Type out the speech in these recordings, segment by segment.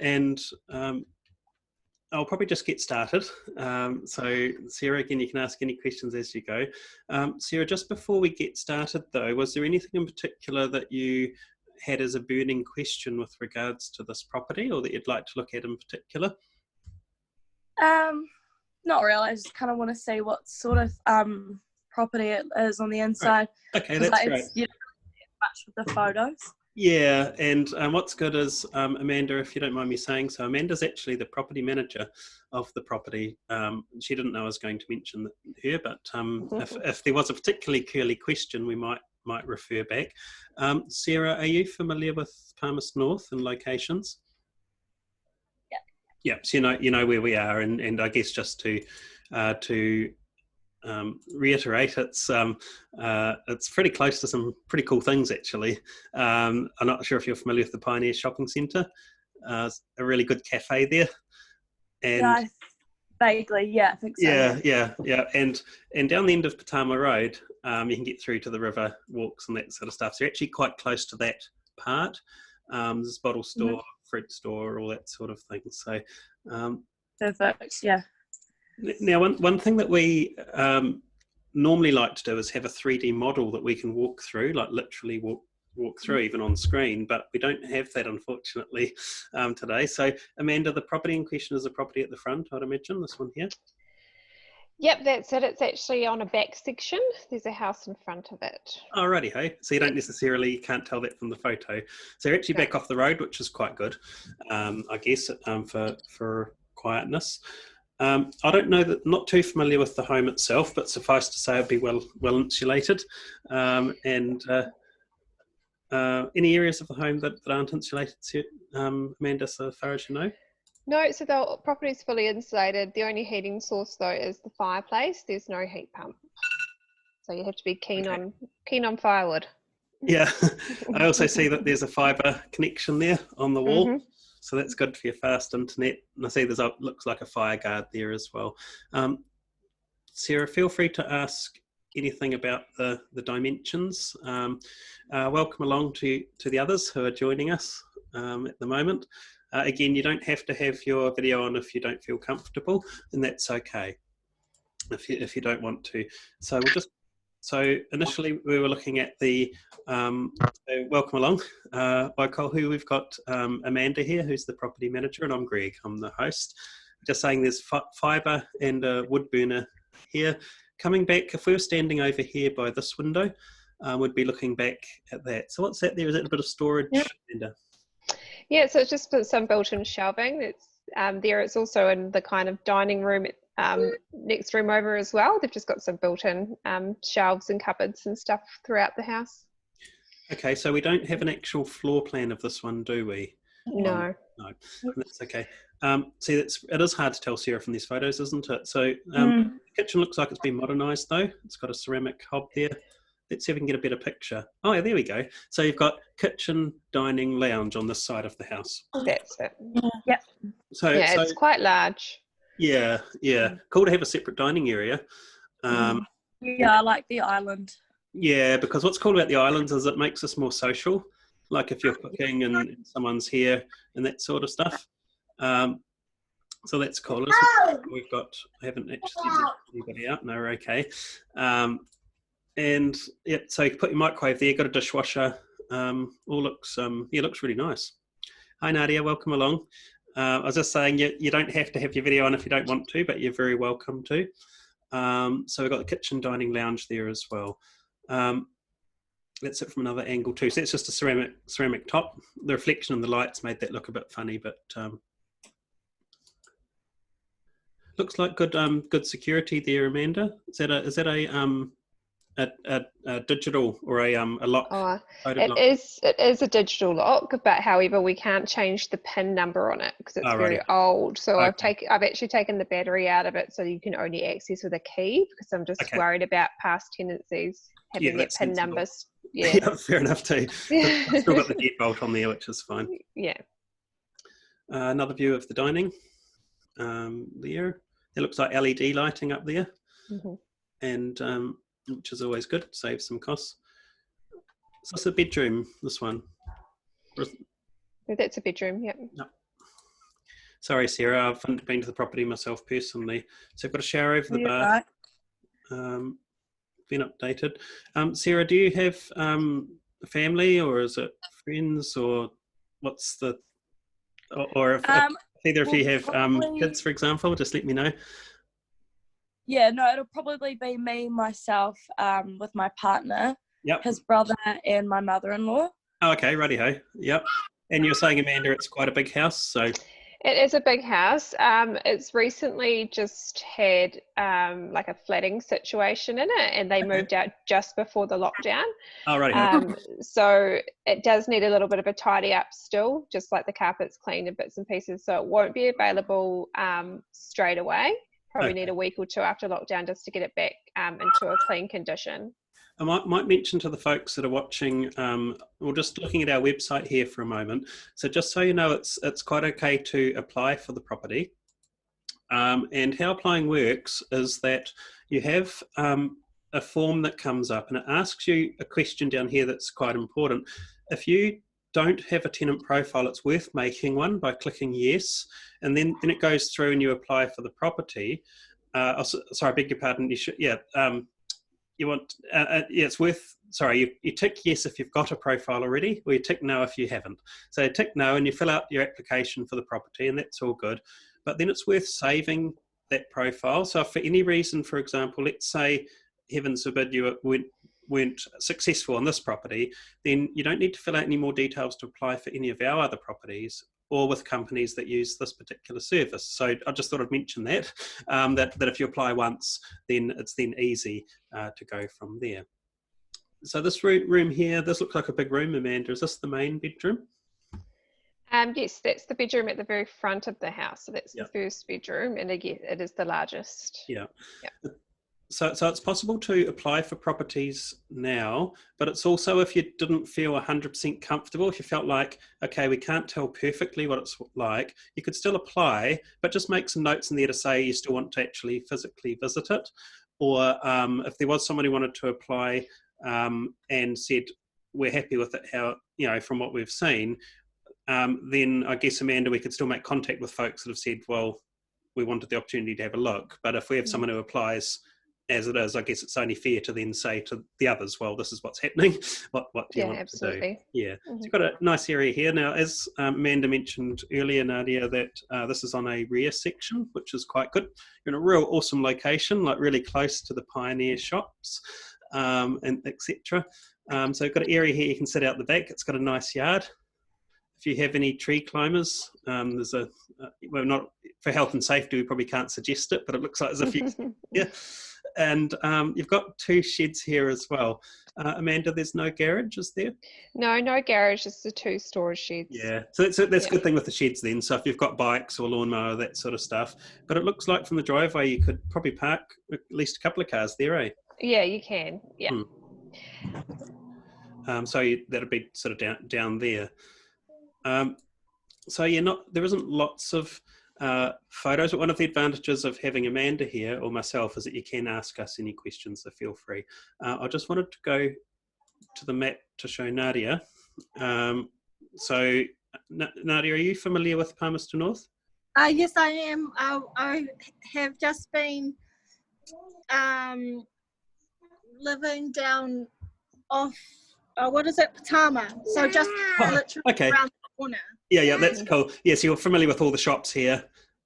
and I'll probably just get started. So Sarah, again, you can ask any questions as you go. Sarah, just before we get started though, was there anything in particular that you had as a burning question with regards to this property, or that you'd like to look at in particular? Not really. I just kind of want to see what sort of property it is on the inside. Right. Okay, that's great. You don't get much with the photos. Yeah, and what's good is, Amanda, if you don't mind me saying so, Amanda's actually the property manager of the property. She didn't know I was going to mention her, but if there was a particularly curly question, we might refer back. Sarah, are you familiar with Palmerston North and locations? Yeah, so you know where we are, and I guess just to reiterate, it's pretty close to some pretty cool things actually. I'm not sure if you're familiar with the Pioneer Shopping Centre. A really good cafe there. And yeah, vaguely, yeah, I think so. Yeah. And down the end of Patama Road, you can get through to the river walks and that sort of stuff. So you're actually quite close to that part. There's a bottle store, fruit store, all that sort of thing. So perfect, yeah. Now, one thing that we normally like to do is have a 3D model that we can walk through, like literally walk through even on screen, but we don't have that, unfortunately, today. So, Amanda, the property in question is a property at the front, I'd imagine, this one here? Yep, that's it. It's actually on a back section. There's a house in front of it. Alrighty, hey. So you don't necessarily, can't tell that from the photo. So you're actually back off the road, which is quite good, I guess, for quietness. I don't know, that not too familiar with the home itself, but suffice to say it'd be well insulated. And any areas of the home that aren't insulated, Amanda, so far as you know? No, so the property is fully insulated. The only heating source though is the fireplace. There's no heat pump, so you have to be keen on firewood. Yeah, I also see that there's a fibre connection there on the wall. So that's good for your fast internet. And I see there's looks like a fire guard there as well. Sarah, feel free to ask anything about the dimensions. Welcome along to the others who are joining us at the moment. Again, you don't have to have your video on if you don't feel comfortable, and that's okay if you don't want to. So we'll just. So initially we were looking at the, welcome along, Waikohu. We've got Amanda here, who's the property manager, and I'm Greg, I'm the host. Just saying there's fibre and a wood burner here. Coming back, if we were standing over here by this window, we'd be looking back at that. So what's that there? Is that a bit of storage, Amanda? Yeah, so it's just some built-in shelving. It's there. It's also in the kind of dining room next room over as well. They've just got some built-in shelves and cupboards and stuff throughout the house. Okay, so we don't have an actual floor plan of this one, do we? No. No, that's okay. See, it is hard to tell, Sarah, from these photos, isn't it? So the kitchen looks like it's been modernised though. It's got a ceramic hob there. Let's see if we can get a better picture. Oh, yeah, there we go. So you've got kitchen, dining, lounge on this side of the house. That's it. Yep. So it's quite large. Yeah. Cool to have a separate dining area. Yeah, I like the island. Yeah, because what's cool about the islands is it makes us more social. Like if you're cooking and someone's here and that sort of stuff. So that's cool. We've got, I haven't actually seen anybody out. No, we're okay. And yeah, so you can put your microwave there, got a dishwasher, all looks, looks really nice. Hi Nadia, welcome along. I was just saying you don't have to have your video on if you don't want to, but you're very welcome to. So we've got the kitchen, dining, lounge there as well. That's it from another angle too. So it's just a ceramic top. The reflection and the lights made that look a bit funny, but looks like good security there, Amanda. Is that a digital or a lock? It is a digital lock, but however we can't change the PIN number on it because it's very old. So okay. I've actually taken the battery out of it, so you can only access with a key because I'm just worried about past tenancies having their PIN numbers. Yeah, fair enough too. I've still got the deadbolt on there, which is fine. Yeah. Another view of the dining there. It looks like LED lighting up there, and which is always good, saves some costs. So it's a bedroom, this one. That's a bedroom, yep. Sorry, Sarah, I haven't been to the property myself personally. So I've got a shower over the bath. Right. Been updated. Sarah, do you have a family, or is it friends, or what's the, or if either if you have kids, for example, just let me know. Yeah, no, it'll probably be me, myself, with my partner, his brother, and my mother-in-law. Oh, okay, righty-ho. Yep. And you're saying, Amanda, it's quite a big house, so... It is a big house. It's recently just had like a flooding situation in it, and they moved out just before the lockdown. Oh, right. So it does need a little bit of a tidy up still, just like the carpets cleaned and bits and pieces. So it won't be available straight away. Probably need a week or two after lockdown just to get it back into a clean condition. I might mention to the folks that are watching, we're just looking at our website here for a moment. So just so you know, it's quite okay to apply for the property. And how applying works is that you have a form that comes up, and it asks you a question down here that's quite important. If you don't have a tenant profile, it's worth making one by clicking yes, and then it goes through and you apply for the property. Sorry, I beg your pardon. You should, you want, it's worth, sorry, you tick yes if you've got a profile already, or you tick no if you haven't. So you tick no and you fill out your application for the property, and that's all good. But then it's worth saving that profile. So if for any reason, for example, let's say, heavens forbid, you weren't successful on this property, then you don't need to fill out any more details to apply for any of our other properties or with companies that use this particular service. So I just thought I'd mention that, that if you apply once, then it's then easy to go from there. So this room here, this looks like a big room, Amanda. Is this the main bedroom? Yes, that's the bedroom at the very front of the house. So that's the first bedroom, and again, it is the largest. Yeah. So it's possible to apply for properties now, but it's also, if you didn't feel 100% comfortable, if you felt like, okay, we can't tell perfectly what it's like, you could still apply, but just make some notes in there to say you still want to actually physically visit it. Or if there was someone who wanted to apply and said, we're happy with it, how, from what we've seen, then I guess, Amanda, we could still make contact with folks that have said, well, we wanted the opportunity to have a look. But if we have someone who applies as it is, I guess it's only fair to then say to the others, well, this is what's happening. What do you want to do? Yeah. So you've got a nice area here. Now, as Amanda mentioned earlier, Nadia, that this is on a rear section, which is quite good. You're in a real awesome location, like really close to the Pioneer shops and etc. So you've got an area here you can sit out the back. It's got a nice yard. If you have any tree climbers, there's well, not for health and safety, we probably can't suggest it, but it looks like as if you, And you've got two sheds here as well. Amanda, there's no garage, is there? No garage, just the two storage sheds. Yeah, so that's a good thing with the sheds then. So if you've got bikes or lawnmower, that sort of stuff. But it looks like from the driveway, you could probably park at least a couple of cars there, eh? Yeah, you can, yeah. So that'd be sort of down there. So there isn't lots of photos, but one of the advantages of having Amanda here or myself is that you can ask us any questions, so feel free. I just wanted to go to the map to show Nadia. So Nadia, are you familiar with Palmerston North? Yes, I am. I have just been living down off, what is it, Patama. So just literally around the corner. Yeah, that's cool. Yeah, so you're familiar with all the shops here.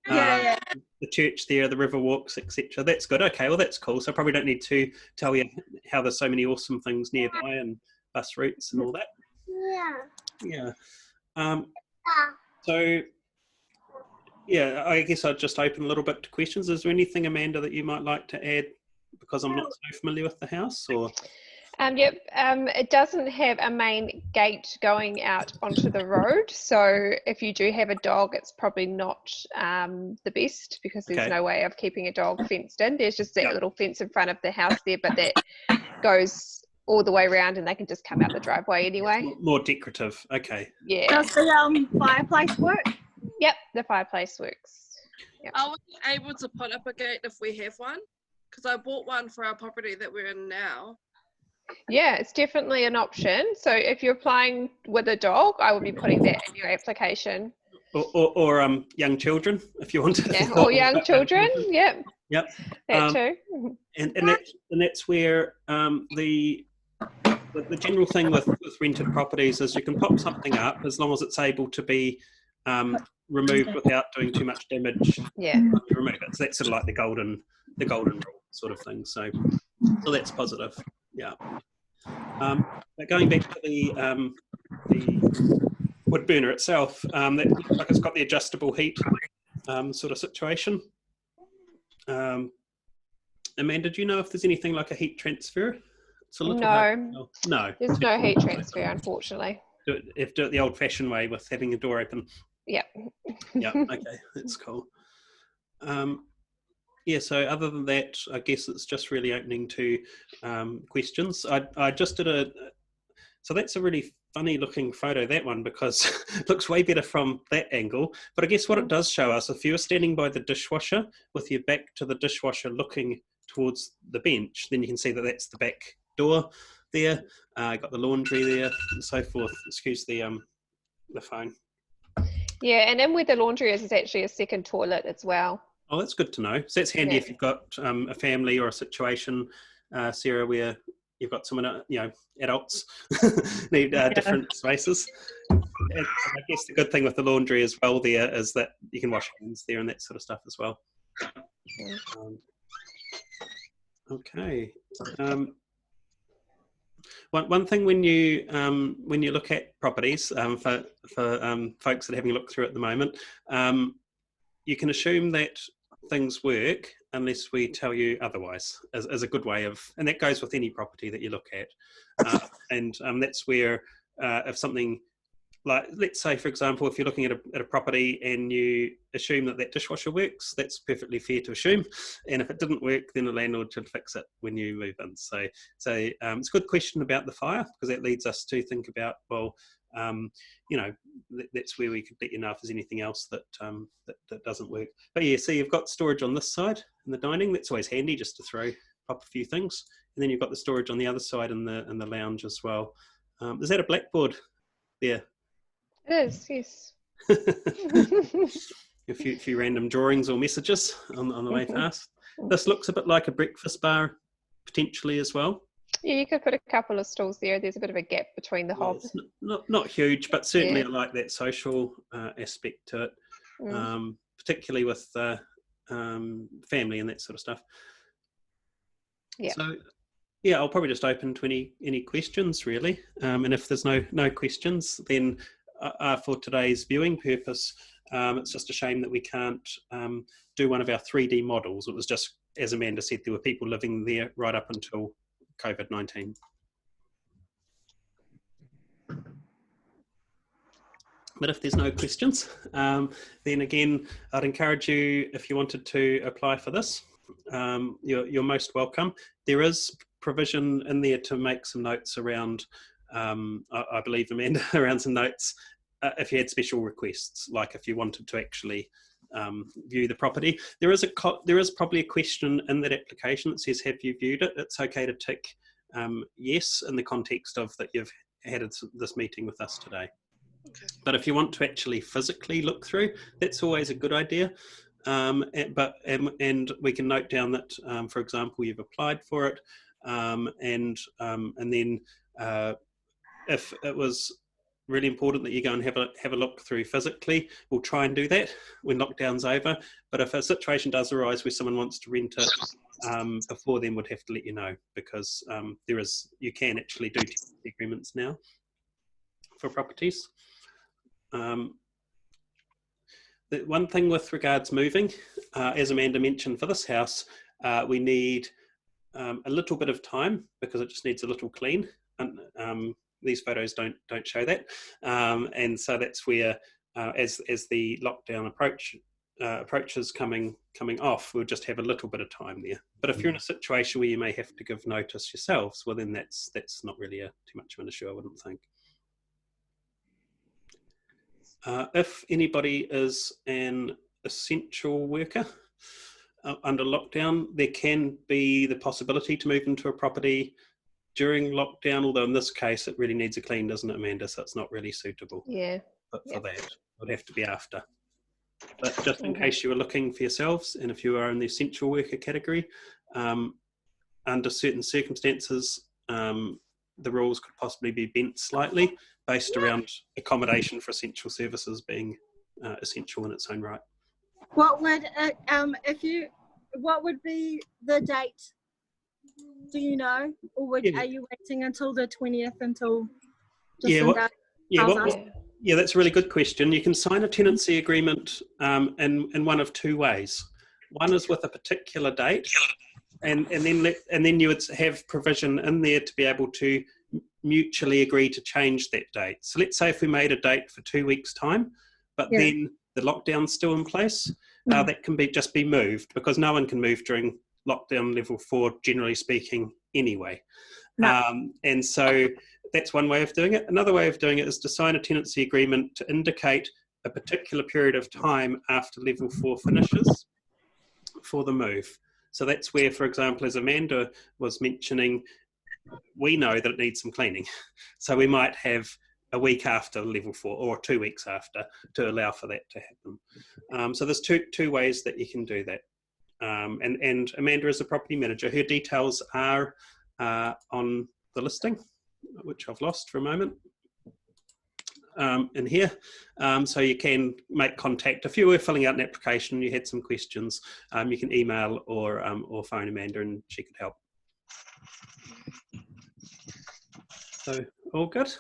Yeah. The church there, the river walks, etc. That's good. Okay, well, that's cool. So I probably don't need to tell you how there's so many awesome things nearby and bus routes and all that. Yeah. So, yeah, I guess I'd just open a little bit to questions. Is there anything, Amanda, that you might like to add because I'm not so familiar with the house? Or it doesn't have a main gate going out onto the road, so if you do have a dog, it's probably not the best, because there's no way of keeping a dog fenced in. There's just that little fence in front of the house there, but that goes all the way around and they can just come out the driveway anyway. More decorative. Okay. Yeah. Does the fireplace work? Yep, the fireplace works. Yep. Are we able to put up a gate if we have one? Because I bought one for our property that we're in now. Yeah, it's definitely an option. So if you're applying with a dog, I would be putting that in your application. Or young children, if you want to. Yeah, or young children. Yep. Yep. That too. And that's where the general thing with rented properties is you can pop something up as long as it's able to be removed without doing too much damage. Yeah. You remove it. So that's sort of like the golden rule sort of thing. So that's positive. Yeah. But going back to the wood burner itself, that looks like it's got the adjustable heat sort of situation. Amanda, do you know if there's anything like a heat transfer? It's a little no. There's no heat transfer, unfortunately. Do it the old-fashioned way with having a door open. Yeah. Yeah. Okay, that's cool. Yeah. So other than that, I guess it's just really opening to questions. I just did so that's a really funny looking photo, that one, because it looks way better from that angle. But I guess what it does show us, if you were standing by the dishwasher with your back to the dishwasher looking towards the bench, then you can see that that's the back door there. Got the laundry there and so forth. Excuse the phone. Yeah, and then where the laundry is actually a second toilet as well. Oh, that's good to know. So that's handy if you've got a family or a situation, Sarah, where you've got someone, adults need different spaces. And I guess the good thing with the laundry as well there is that you can wash hands there and that sort of stuff as well. Okay. One thing when you look at properties, for folks that are having a look through at the moment, you can assume that things work unless we tell you otherwise, as a good way of, and that goes with any property that you look at, and that's where if something, like, let's say for example, if you're looking at a property and you assume that dishwasher works, that's perfectly fair to assume, and if it didn't work, then the landlord should fix it when you move in. So it's a good question about the fire, because that leads us to think about, well, that's where we could let you know if there's anything else that doesn't work. But yeah, so you've got storage on this side in the dining. That's always handy, just to pop a few things, and then you've got the storage on the other side in the lounge as well. Is that a blackboard there? It is, yes. a few random drawings or messages on the way past. This looks a bit like a breakfast bar, potentially as well. Yeah, you could put a couple of stools there. There's a bit of a gap between the hobs. Not huge, but certainly I like that social aspect to it, particularly with family and that sort of stuff. Yeah. So, yeah, I'll probably just open to any questions, really. And if there's no questions, then for today's viewing purpose, it's just a shame that we can't do one of our 3D models. It was just, as Amanda said, there were people living there right up until COVID-19. But if there's no questions, then again, I'd encourage you, if you wanted to apply for this, you're most welcome. There is provision in there to make some notes around, I believe, Amanda, around some notes if you had special requests, like if you wanted to actually view the property. There is probably a question in that application that says, have you viewed it? It's okay to tick yes in the context of that you've had this meeting with us today. Okay. But if you want to actually physically look through, that's always a good idea. And we can note down that, for example, you've applied for it, and then if it was really important that you go and have a look through physically, we'll try and do that when lockdown's over. But if a situation does arise where someone wants to rent it before then, we'd have to let you know, because you can actually do tenancy agreements now for properties. The one thing with regards moving, as Amanda mentioned, for this house, we need a little bit of time because it just needs a little clean. And these photos don't show that, and so that's where, as the lockdown approaches coming off, we'll just have a little bit of time there. But if you're in a situation where you may have to give notice yourselves, well then that's not really too much of an issue, I wouldn't think. If anybody is an essential worker under lockdown, there can be the possibility to move into a property during lockdown, although in this case it really needs a clean, doesn't it, Amanda? So it's not really suitable for that. would have to be after. But just in case you were looking for yourselves, and if you are in the essential worker category, under certain circumstances, the rules could possibly be bent slightly based around accommodation for essential services being essential in its own right. What would what would be the date? Do you know, or are you waiting until the 20th until? Yeah, that's a really good question. You can sign a tenancy agreement in one of two ways. One is with a particular date, and then you would have provision in there to be able to mutually agree to change that date. So let's say if we made a date for 2 weeks' time, but then the lockdown's still in place, that can just be moved, because no one can move during lockdown level 4, generally speaking, anyway. And so that's one way of doing it. Another way of doing it is to sign a tenancy agreement to indicate a particular period of time after level 4 finishes for the move. So that's where, for example, as Amanda was mentioning, we know that it needs some cleaning. So we might have a week after level 4 or 2 weeks after to allow for that to happen. So there's two ways that you can do that. And Amanda is a property manager. Her details are on the listing, which I've lost for a moment, in here. So you can make contact. If you were filling out an application and you had some questions, you can email or phone Amanda and she could help. So all good.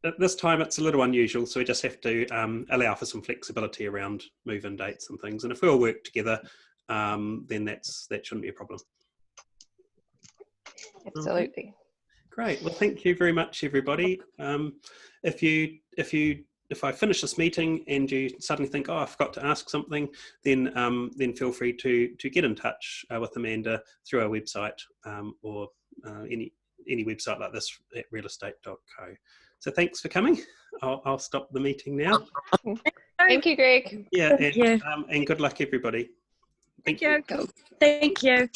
At this time it's a little unusual, so we just have to allow for some flexibility around move-in dates and things. And if we all work together, then that shouldn't be a problem. Absolutely. Okay. Great. Well, thank you very much, everybody. If I finish this meeting and you suddenly think, oh, I forgot to ask something, then feel free to get in touch with Amanda through our website or any website like this at realestate.co. So thanks for coming. I'll stop the meeting now. Thank you, Greg. Yeah, and good luck, everybody. Thank you. Thank you.